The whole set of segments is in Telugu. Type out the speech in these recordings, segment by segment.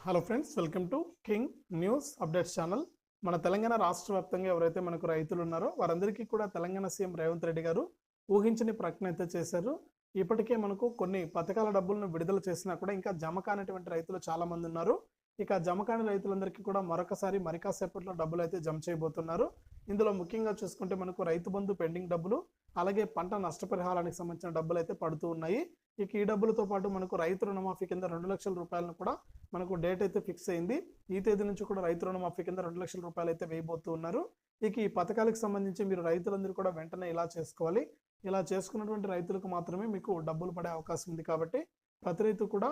Hello friends, welcome to king news updates channel. మన తెలంగాణ రాష్ట్ర వ్యాప్తంగా ఎవరైతే మనకు రైతులు ఉన్నారో వారందరికీ కూడా తెలంగాణ సీఎం రేవంత్ రెడ్డి గారు ఊహించని ప్రకటన అయితే చేశారు. ఇప్పటికే మనకు కొన్ని పథకాల డబ్బులను విడుదల చేసినా కూడా ఇంకా జమ కానిటువంటి రైతులు చాలా మంది ఉన్నారు. ఇక జమ కాని రైతులందరికీ కూడా మరొకసారి మరి కాసేపట్లో డబ్బులు అయితే జమ చేయబోతున్నారు. ఇందులో ముఖ్యంగా చూసుకుంటే మనకు రైతు బంధు పెండింగ్ డబ్బులు, అలాగే పంట నష్టపరిహారానికి సంబంధించిన డబ్బులు అయితే పడుతూ ఉన్నాయి. ఇక ఈ డబ్బులతో పాటు మనకు రైతు రుణమాఫీ కింద 2 లక్షల రూపాయలను కూడా మనకు డేట్ అయితే ఫిక్స్ అయింది. ఈ తేదీ నుంచి కూడా రైతు రుణమాఫీ కింద 2 లక్షల రూపాయలు అయితే వేయబోతూ ఉన్నారు. ఇక ఈ పథకాలకు సంబంధించి మీరు రైతులందరూ కూడా వెంటనే ఇలా చేసుకోవాలి. ఇలా చేసుకున్నటువంటి రైతులకు మాత్రమే మీకు డబ్బులు పడే అవకాశం ఉంది. కాబట్టి ప్రతి రైతు కూడా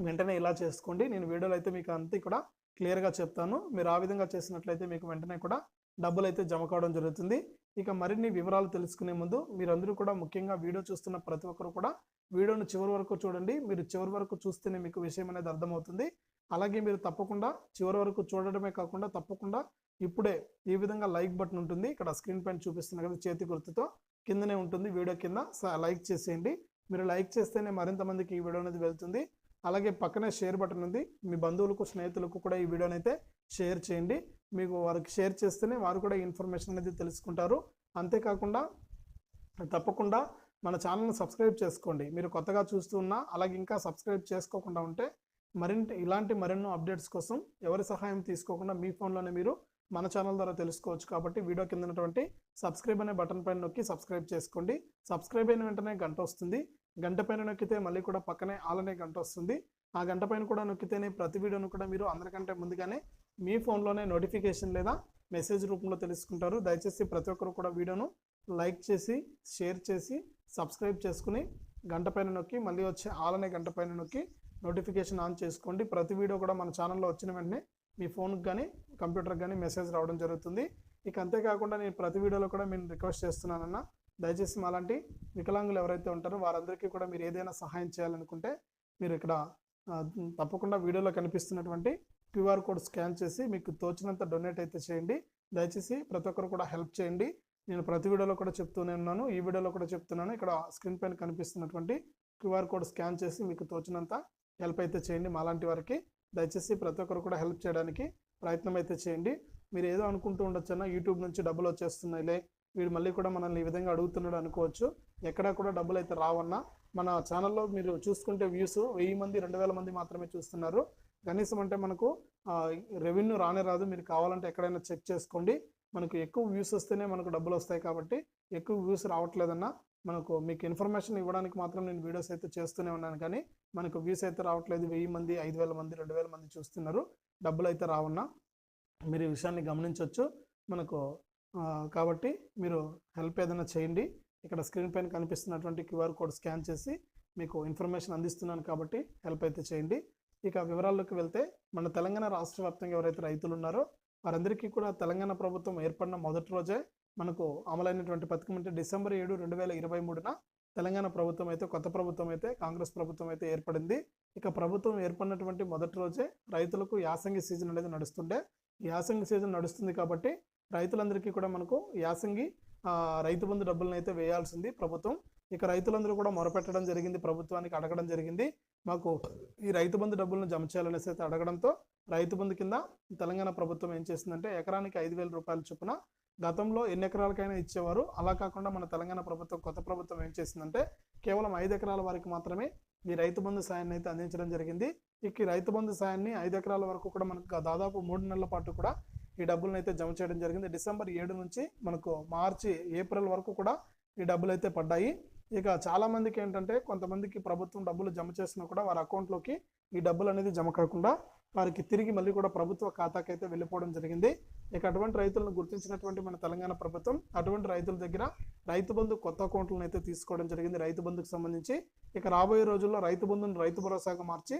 వెంటనే ఇలా చేసుకోండి. నేను వీడియోలో అయితే మీకు అంతా కూడా క్లియర్గా చెప్తాను. మీరు ఆ విధంగా చేసినట్లయితే మీకు వెంటనే కూడా డబ్బులు అయితే జమ కావడం జరుగుతుంది. ఇక మరిన్ని వివరాలు తెలుసుకునే ముందు మీరందరూ కూడా ముఖ్యంగా వీడియో చూస్తున్న ప్రతి ఒక్కరు కూడా వీడియోను చివరి వరకు చూడండి. మీరు చివరి వరకు చూస్తేనే మీకు విషయం అనేది అర్థమవుతుంది. అలాగే మీరు తప్పకుండా చివరి వరకు చూడడమే కాకుండా తప్పకుండా ఇప్పుడే ఈ విధంగా లైక్ బటన్ ఉంటుంది, ఇక్కడ స్క్రీన్ పైన చూపిస్తున్న కదా చేతి గుర్తుతో కిందనే ఉంటుంది, వీడియో కింద లైక్ చేసేయండి. మీరు లైక్ చేస్తేనే మరింత మందికి ఈ వీడియో అనేది వెళ్తుంది. అలాగే పక్కనే షేర్ బటన్ ఉంది, మీ బంధువులకు స్నేహితులకు కూడా ఈ వీడియోని అయితే షేర్ చేయండి. మీకు వారికి షేర్ చేస్తేనే వారు కూడా ఇన్ఫర్మేషన్ అనేది తెలుసుకుంటారు. అంతేకాకుండా తప్పకుండా మన ఛానల్ని సబ్స్క్రైబ్ చేసుకోండి. మీరు కొత్తగా చూస్తున్నా అలాగే ఇంకా సబ్స్క్రైబ్ చేసుకోకుండా ఉంటే ఇలాంటి మరెన్నో అప్డేట్స్ కోసం ఎవరి సహాయం తీసుకోకుండా మీ ఫోన్లోనే మీరు మన ఛానల్ ద్వారా తెలుసుకోవచ్చు. కాబట్టి వీడియో కింద ఉన్నటువంటి సబ్స్క్రైబ్ అనే బటన్ పైన నొక్కి సబ్స్క్రైబ్ చేసుకోండి. సబ్స్క్రైబ్ అయిన వెంటనే గంట వస్తుంది, గంట పైన నొక్కితే మళ్ళీ కూడా పక్కనే ఆల్ అనే గంట వస్తుంది. ఆ గంట పైన కూడా నొక్కితేనే ప్రతి వీడియోను కూడా మీరు అందరికంటే ముందుగానే మీ ఫోన్లోనే నోటిఫికేషన్ లేదా మెసేజ్ రూపంలో తెలుసుకుంటారు. దయచేసి ప్రతి ఒక్కరు కూడా వీడియోను లైక్ చేసి షేర్ చేసి సబ్స్క్రైబ్ చేసుకుని గంట పైన నొక్కి మళ్ళీ వచ్చే ఆల్ అనే గంట పైన నొక్కి నోటిఫికేషన్ ఆన్ చేసుకోండి. ప్రతి వీడియో కూడా మన ఛానల్లో వచ్చిన వెంటనే మీ ఫోన్కి కానీ కంప్యూటర్కి కానీ మెసేజ్ రావడం జరుగుతుంది. ఇక అంతేకాకుండా నేను ప్రతి వీడియోలో కూడా నేను రిక్వెస్ట్ చేస్తున్నానన్నా, దయచేసి మాలాంటి వికలాంగులు ఎవరైతే ఉంటారో వారందరికీ కూడా మీరు ఏదైనా సహాయం చేయాలనుకుంటే మీరు ఇక్కడ తప్పకుండా వీడియోలో కనిపిస్తున్నటువంటి క్యూఆర్ కోడ్ స్కాన్ చేసి మీకు తోచినంత డొనేట్ అయితే చేయండి. దయచేసి ప్రతి ఒక్కరు కూడా హెల్ప్ చేయండి. నేను ప్రతి వీడియోలో కూడా చెప్తూనే ఉన్నాను, ఈ వీడియోలో కూడా చెప్తున్నాను. ఇక్కడ స్క్రీన్ పైన కనిపిస్తున్నటువంటి క్యూఆర్ కోడ్ స్కాన్ చేసి మీకు తోచినంత హెల్ప్ అయితే చేయండి. మాలాంటి వారికి దయచేసి ప్రతి ఒక్కరు కూడా హెల్ప్ చేయడానికి ప్రయత్నం అయితే చేయండి. మీరు ఏదో అనుకుంటూ ఉండొచ్చు అన్న, యూట్యూబ్ నుంచి డబ్బులు వచ్చేస్తున్నాయిలే, వీడు మళ్ళీ కూడా మనల్ని ఈ విధంగా అడుగుతున్నాడు అనుకోవచ్చు. ఎక్కడా కూడా డబ్బులు అయితే రావన్నా. మన ఛానల్లో మీరు చూసుకుంటే వ్యూస్ 1000 మంది 2000 మంది మాత్రమే చూస్తున్నారు. కనీసం అంటే మనకు రెవెన్యూ రానే రాదు. మీరు కావాలంటే ఎక్కడైనా చెక్ చేసుకోండి. మనకు ఎక్కువ వ్యూస్ వస్తేనే మనకు డబ్బులు వస్తాయి. కాబట్టి ఎక్కువ వ్యూస్ రావట్లేదన్నా మనకు మీకు ఇన్ఫర్మేషన్ ఇవ్వడానికి మాత్రం నేను వీడియోస్ అయితే చేస్తూనే ఉన్నాను. కానీ మనకు వ్యూస్ అయితే రావట్లేదు. 1000 మంది 5000 మంది 2000 మంది చూస్తున్నారు, డబ్బులు అయితే రావన్నా. మీరు ఈ విషయాన్ని గమనించవచ్చు మనకు. కాబట్టి మీరు హెల్ప్ ఏదైనా చేయండి. ఇక్కడ స్క్రీన్ పైన కనిపిస్తున్నటువంటి క్యూఆర్ కోడ్ స్కాన్ చేసి మీకు ఇన్ఫర్మేషన్ అందిస్తున్నాను కాబట్టి హెల్ప్ అయితే చేయండి. ఇక వివరాల్లోకి వెళ్తే, మన తెలంగాణ రాష్ట్ర వ్యాప్తంగా ఎవరైతే రైతులు ఉన్నారో వారందరికీ కూడా తెలంగాణ ప్రభుత్వం ఏర్పడిన మొదటి రోజే మనకు అమలైనటువంటి పథకం అంటే డిసెంబర్ 7, 2023న తెలంగాణ ప్రభుత్వం అయితే కొత్త ప్రభుత్వం అయితే కాంగ్రెస్ ప్రభుత్వం అయితే ఏర్పడింది. ఇక ప్రభుత్వం ఏర్పడినటువంటి మొదటి రోజే రైతులకు యాసంగి సీజన్ అనేది నడుస్తుండే. యాసంగి సీజన్ నడుస్తుంది కాబట్టి రైతులందరికీ కూడా మనకు యాసంగి రైతు బంధు డబ్బులను అయితే వేయాల్సింది ప్రభుత్వం. ఇక రైతులందరూ కూడా మొరపెట్టడం జరిగింది, ప్రభుత్వానికి అడగడం జరిగింది, మాకు ఈ రైతు బంధు డబ్బులను జమ చేయాలనేసి అయితే అడగడంతో రైతు బంధు కింద తెలంగాణ ప్రభుత్వం ఏం చేసిందంటే ఎకరానికి 5000 రూపాయల చొప్పున గతంలో ఎన్ని ఎకరాలకైనా ఇచ్చేవారు. అలా కాకుండా మన తెలంగాణ ప్రభుత్వం కొత్త ప్రభుత్వం ఏం చేసిందంటే కేవలం 5 ఎకరాల వారికి మాత్రమే ఈ రైతు బంధు సాయాన్ని అయితే అందించడం జరిగింది. ఇక ఈ రైతు బంధు సాయాన్ని 5 ఎకరాల వరకు కూడా మనకు దాదాపు 3 నెలల పాటు కూడా ఈ డబ్బులను అయితే జమ చేయడం జరిగింది. డిసెంబర్ 7 నుంచి మనకు మార్చి ఏప్రిల్ వరకు కూడా ఈ డబ్బులు అయితే పడ్డాయి. ఇక చాలా మందికి ఏంటంటే కొంతమందికి ప్రభుత్వం డబ్బులు జమ చేసినా కూడా వారి అకౌంట్లోకి ఈ డబ్బులు అనేది జమ కాకుండా వారికి తిరిగి మళ్ళీ కూడా ప్రభుత్వ ఖాతాకి అయితే వెళ్ళిపోవడం జరిగింది. ఇక అటువంటి రైతులను గుర్తించినటువంటి మన తెలంగాణ ప్రభుత్వం అటువంటి రైతుల దగ్గర రైతు బంధు కొత్త అకౌంట్లను అయితే తీసుకోవడం జరిగింది రైతు బంధుకు సంబంధించి. ఇక రాబోయే రోజుల్లో రైతు బంధును రైతు భరోసాగా మార్చి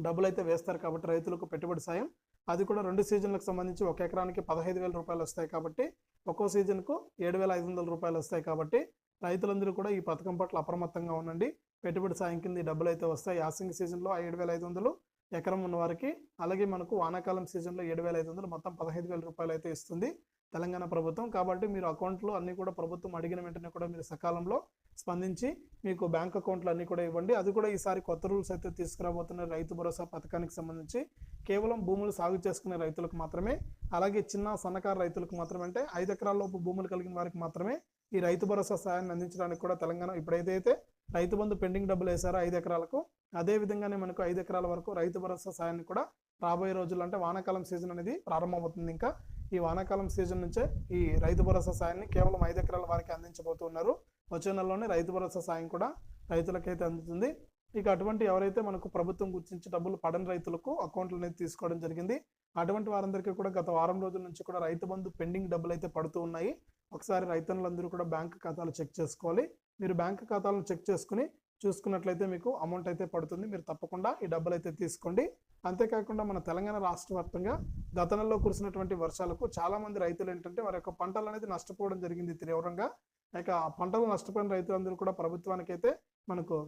డబ్బులు అయితే వేస్తారు. కాబట్టి రైతులకు పెట్టుబడి సాయం అది కూడా 2 సీజన్లకు సంబంధించి ఒక ఎకరానికి 15,000 రూపాయలు వస్తాయి. కాబట్టి ఒక్కో సీజన్కు 7,500 రూపాయలు వస్తాయి. కాబట్టి రైతులందరూ కూడా ఈ పథకం పట్ల అప్రమత్తంగా ఉండండి. పెట్టుబడి సాయం కింద డబ్బులు అయితే వస్తాయి. యాసంగి సీజన్లో 7,500 ఎకరం ఉన్న వారికి, అలాగే మనకు వానాకాలం సీజన్లో 7,500 మొత్తం 15,000 రూపాయలు అయితే ఇస్తుంది. తెలంగాణ ప్రభుత్వం. కాబట్టి మీరు అకౌంట్లు అన్నీ కూడా ప్రభుత్వం అడిగిన వెంటనే కూడా మీరు సకాలంలో స్పందించి మీకు బ్యాంక్ అకౌంట్లు అన్నీ కూడా ఇవ్వండి. అది కూడా ఈసారి కొత్త రూల్స్ అయితే తీసుకురాబోతున్న రైతు భరోసా పథకానికి సంబంధించి కేవలం భూములు సాగు చేసుకునే రైతులకు మాత్రమే, అలాగే చిన్న సన్నకారు రైతులకు మాత్రమే, అంటే 5 ఎకరాల లోపు భూములు కలిగిన వారికి మాత్రమే ఈ రైతు భరోసా సాయాన్ని అందించడానికి కూడా తెలంగాణ ఇప్పుడైతే రైతు బంధు పెండింగ్ డబ్బులు వేశారో 5 ఎకరాలకు, అదే విధంగానే మనకు 5 ఎకరాల వరకు రైతు భరోసా సాయాన్ని కూడా రాబోయే రోజుల్లో, అంటే వానాకాలం సీజన్ అనేది ప్రారంభమవుతుంది. ఇంకా ఈ వానాకాలం సీజన్ నుంచే ఈ రైతు భరోసా సాయాన్ని కేవలం 5 ఎకరాల వారికి అందించబోతున్నారు. వచ్చే నెలలోనే రైతు భరోసా సాయం కూడా రైతులకైతే అందుతుంది. ఇక అటువంటి ఎవరైతే మనకు ప్రభుత్వం గుర్తించి డబ్బులు పడని రైతులకు అకౌంట్లు అనేది తీసుకోవడం జరిగింది. అటువంటి వారందరికీ కూడా గత వారం రోజుల నుంచి కూడా రైతు బంధు పెండింగ్ డబ్బులు అయితే పడుతూ ఉన్నాయి. ఒకసారి రైతన్నులందరూ కూడా బ్యాంక్ ఖాతాలు చెక్ చేసుకోవాలి. మీరు బ్యాంక్ ఖాతాలను చెక్ చేసుకుని చూసుకున్నట్లయితే మీకు అమౌంట్ అయితే పడుతుంది. మీరు తప్పకుండా ఈ డబ్బులు అయితే తీసుకోండి. అంతేకాకుండా మన తెలంగాణ రాష్ట్ర వ్యాప్తంగా గత నెలలో కురిసినటువంటి వర్షాలకు చాలామంది రైతులు ఏంటంటే వారి యొక్క పంటలు అనేది నష్టపోవడం జరిగింది తీవ్రంగా. ఇక ఆ పంటలు నష్టపోయిన రైతులందరూ కూడా ప్రభుత్వానికి అయితే మనకు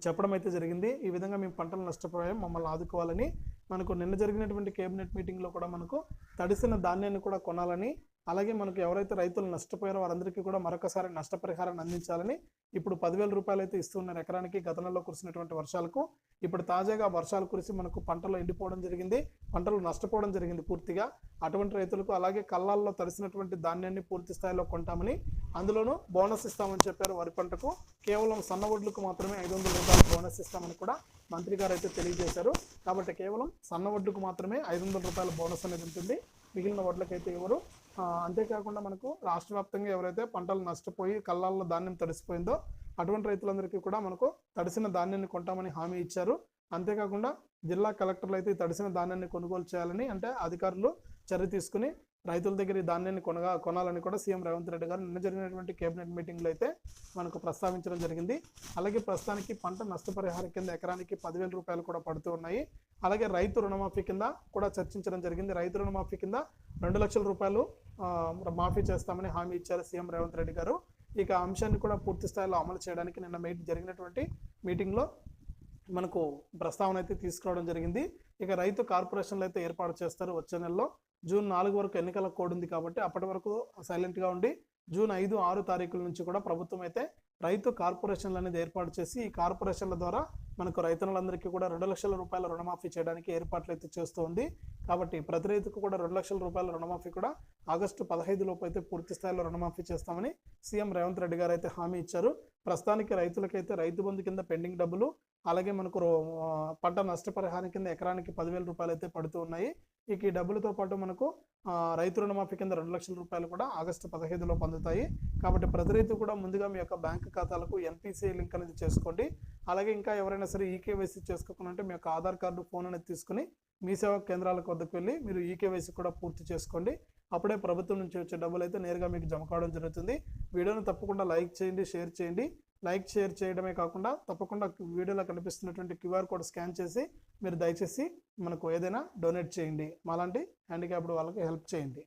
చెప్పడం అయితే జరిగింది. ఈ విధంగా మేము పంటలు నష్టపోయాం, మమ్మల్ని ఆదుకోవాలని. మనకు నిన్న జరిగినటువంటి కేబినెట్ మీటింగ్లో కూడా మనకు తడిసిన ధాన్యాన్ని కూడా కొనాలని, అలాగే మనకు ఎవరైతే రైతులు నష్టపోయారో వారందరికీ కూడా మరొకసారి నష్టపరిహారాన్ని అందించాలని ఇప్పుడు 10,000 రూపాయలు అయితే ఇస్తున్నారు ఎకరానికి. గత నెలలో కురిసినటువంటి వర్షాలకు ఇప్పుడు తాజాగా వర్షాలు కురిసి మనకు పంటలు ఎండిపోవడం జరిగింది, పంటలు నష్టపోవడం జరిగింది పూర్తిగా. అటువంటి రైతులకు అలాగే కళ్ళాల్లో తడిసినటువంటి ధాన్యాన్ని పూర్తి స్థాయిలో కొంటామని, అందులోనూ బోనస్ ఇస్తామని చెప్పారు. వరి పంటకు కేవలం సన్న వడ్లకు మాత్రమే 500 రూపాయలు బోనస్ ఇస్తామని కూడా మంత్రి గారు అయితే తెలియజేశారు. కాబట్టి కేవలం సన్న వడ్లకు మాత్రమే 500 రూపాయల బోనస్ అనేది ఉంటుంది, మిగిలిన వడ్లకైతే ఎవరు. అంతేకాకుండా మనకు రాష్ట్ర వ్యాప్తంగా ఎవరైతే పంటలు నష్టపోయి కళ్ళాల్లో ధాన్యం తడిసిపోయిందో అటువంటి రైతులందరికీ కూడా మనకు తడిసిన ధాన్యాన్ని కొంటామని హామీ ఇచ్చారు. అంతేకాకుండా జిల్లా కలెక్టర్లు అయితే తడిసిన ధాన్యాన్ని కొనుగోలు చేయాలని, అంటే అధికారులు చర్య తీసుకుని రైతుల దగ్గర ఈ ధాన్యాన్ని కొనాలని కూడా సీఎం రేవంత్ రెడ్డి గారు నిన్న జరిగినటువంటి కేబినెట్ మీటింగ్లో అయితే మనకు ప్రస్తావించడం జరిగింది. అలాగే ప్రస్తుతానికి పంట నష్టపరిహారం కింద ఎకరానికి 10,000 రూపాయలు కూడా పడుతూ ఉన్నాయి. అలాగే రైతు రుణమాఫీ కింద కూడా చర్చించడం జరిగింది. రైతు రుణమాఫీ కింద 2 లక్షల రూపాయలు మాఫీ చేస్తామని హామీ ఇచ్చారు సీఎం రేవంత్ రెడ్డి గారు. ఇక అంశాన్ని కూడా పూర్తి స్థాయిలో అమలు చేయడానికి నిన్న జరిగినటువంటి మీటింగ్లో మనకు ప్రస్తావన అయితే తీసుకురావడం జరిగింది. ఇక రైతు కార్పొరేషన్లు అయితే ఏర్పాటు చేస్తారు వచ్చే నెలలో. జూన్ 4 వరకు ఎన్నికల కోడ్ ఉంది కాబట్టి అప్పటి వరకు సైలెంట్గా ఉండి జూన్ 5, 6 తారీఖుల నుంచి కూడా ప్రభుత్వం అయితే రైతు కార్పొరేషన్లు అనేది ఏర్పాటు చేసి ఈ కార్పొరేషన్ల ద్వారా మనకు రైతులందరికీ కూడా 2 లక్షల రూపాయల రుణమాఫీ చేయడానికి ఏర్పాట్లు అయితే చేస్తుంది. కాబట్టి ప్రతి రైతుకు కూడా 2 లక్షల రూపాయల రుణమాఫీ కూడా ఆగస్టు 15 లోపు అయితే పూర్తి స్థాయిలో రుణమాఫీ చేస్తామని సీఎం రేవంత్ రెడ్డి గారు అయితే హామీ ఇచ్చారు. ప్రస్తుతానికి రైతులకైతే రైతు బంధు కింద పెండింగ్ డబ్బులు, అలాగే మనకు పంట నష్టపరిహారం కింద ఎకరానికి 10,000 రూపాయలు అయితే పడుతూ ఉన్నాయి. ఇక ఈ డబ్బులతో పాటు మనకు రైతు రుణమాఫీ కింద 2 లక్షల రూపాయలు కూడా ఆగస్టు 15లో పొందుతాయి. కాబట్టి ప్రతి రైతు కూడా ముందుగా మీ యొక్క బ్యాంక్ ఖాతాలకు ఎన్పిసిఐ లింక్ అనేది చేసుకోండి. అలాగే ఇంకా ఎవరైనా సరే ఈకేవైసీ చేసుకోకుండా మీ యొక్క ఆధార్ కార్డు, ఫోన్ అనేది తీసుకుని మీ సేవా కేంద్రాలకు వద్దకు వెళ్ళి మీరు ఈకేవైసీ కూడా పూర్తి చేసుకోండి. అప్పుడే ప్రభుత్వం నుంచి వచ్చే డబ్బులు అయితే నేరుగా మీకు జమ కావడం జరుగుతుంది. వీడియోను తప్పకుండా లైక్ చేయండి, షేర్ చేయండి. లైక్ షేర్ చేయడమే కాకుండా తప్పకుండా వీడియోలో కనిపిస్తున్నటువంటి QR కోడ్ స్కాన్ చేసి మీరు దయచేసి మనకు ఏదైనా డొనేట్ చేయండి. మాలాంటి హ్యాండిక్యాప్డ్ వాళ్ళకి హెల్ప్ చేయండి.